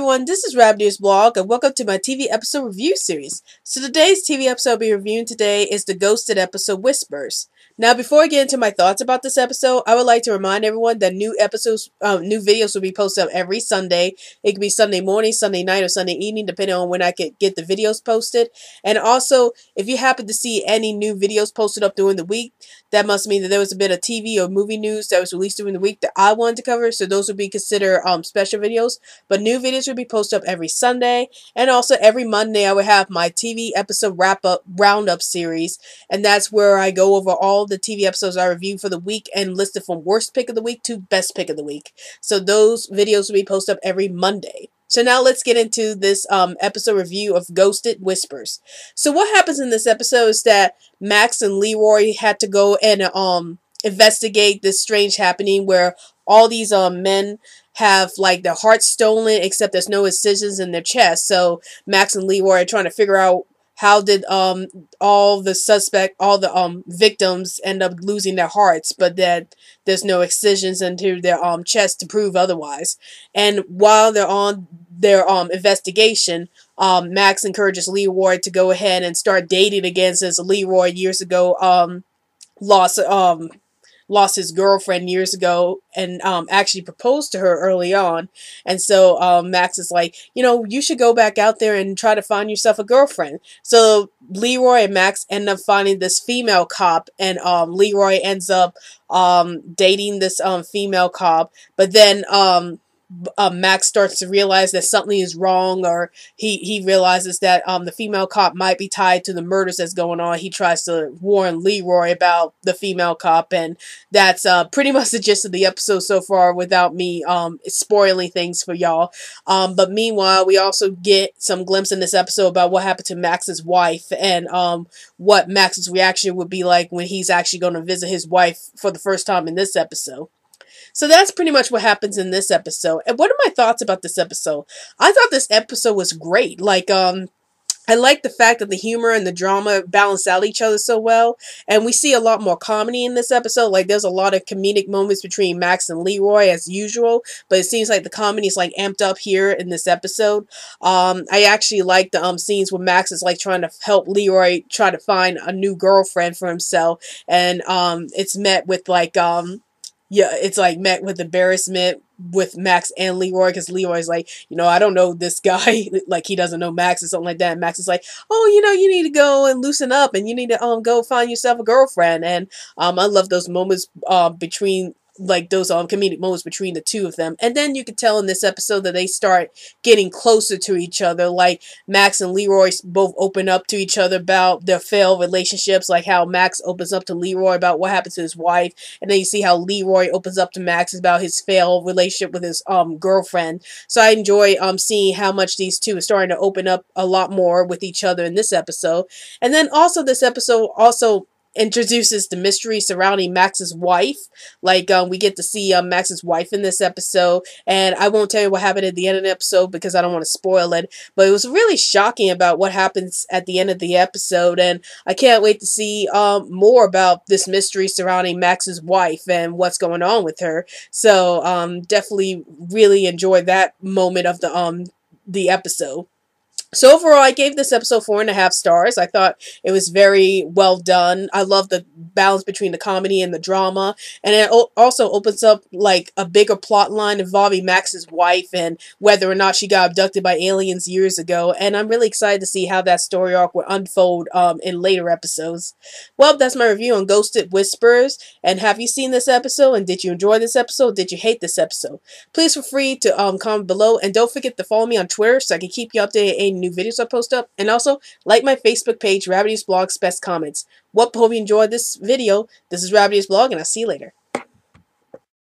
everyone, this is Rabbitearsblog and welcome to my TV episode review series. So today's TV episode I'll be reviewing today is the ghosted episode Whispers. Now before I get into my thoughts about this episode, I would like to remind everyone that new videos will be posted up every Sunday. It could be Sunday morning, Sunday night, or Sunday evening depending on when I could get the videos posted. And also, if you happen to see any new videos posted up during the week, that must mean that there was a bit of TV or movie news that was released during the week that I wanted to cover, so those would be considered special videos. But new videos will be posted up every Sunday, and also every Monday I would have my TV episode roundup series, and that's where I go over all the TV episodes I reviewed for the week and listed from worst pick of the week to best pick of the week. So those videos will be posted up every Monday. So now let's get into this episode review of Ghosted Whispers. So what happens in this episode is that Max and Leroy had to go and investigate this strange happening where all these men have like their hearts stolen, except there's no incisions in their chest. So Max and Leroy are trying to figure out how did all the victims end up losing their hearts, but that there's no excisions into their chest to prove otherwise. And while they're on their investigation, Max encourages Leroy to go ahead and start dating again, since Leroy years ago lost his girlfriend years ago and actually proposed to her early on. And so Max is like, you know, you should go back out there and try to find yourself a girlfriend. So Leroy and Max end up finding this female cop, and Leroy ends up dating this female cop, but then Max starts to realize that something is wrong, or he realizes that the female cop might be tied to the murders that's going on. He tries to warn Leroy about the female cop, and that's pretty much the gist of the episode so far without me spoiling things for y'all. But meanwhile, we also get some glimpse in this episode about what happened to Max's wife, and what Max's reaction would be like when he's actually going to visit his wife for the first time in this episode. So that's pretty much what happens in this episode. And what are my thoughts about this episode? I thought this episode was great. Like, I like the fact that the humor and the drama balance out each other so well. And we see a lot more comedy in this episode. Like, there's a lot of comedic moments between Max and Leroy as usual. But it seems like the comedy is like amped up here in this episode. I actually like the scenes where Max is like trying to help Leroy try to find a new girlfriend for himself. And it's met with like it's like met with embarrassment with Max and Leroy, because Leroy's like, you know, I don't know this guy, like he doesn't know Max or something like that. And Max is like, oh, you know, you need to go and loosen up, and you need to go find yourself a girlfriend. And I love those moments between like those comedic moments between the two of them. And then you could tell in this episode that they start getting closer to each other. Like Max and Leroy both open up to each other about their failed relationships, like how Max opens up to Leroy about what happened to his wife, and then you see how Leroy opens up to Max about his failed relationship with his girlfriend. So I enjoy seeing how much these two are starting to open up a lot more with each other in this episode. And then also this episode also introduces the mystery surrounding Max's wife. Like we get to see Max's wife in this episode, and I won't tell you what happened at the end of the episode because I don't want to spoil it, but it was really shocking about what happens at the end of the episode, and I can't wait to see more about this mystery surrounding Max's wife and what's going on with her. So definitely really enjoyed that moment of the episode. So overall, I gave this episode 4.5 stars. I thought it was very well done. I love the balance between the comedy and the drama. And it also opens up like a bigger plot line involving Max's wife and whether or not she got abducted by aliens years ago. And I'm really excited to see how that story arc will unfold in later episodes. Well, that's my review on Ghosted Whispers. And have you seen this episode? And did you enjoy this episode? Did you hate this episode? Please feel free to comment below. And don't forget to follow me on Twitter so I can keep you updated new videos I post up, and also like my Facebook page, Rabbitearsblog's Best Comments. Well, hope you enjoyed this video. This is Rabbitearsblog, and I'll see you later.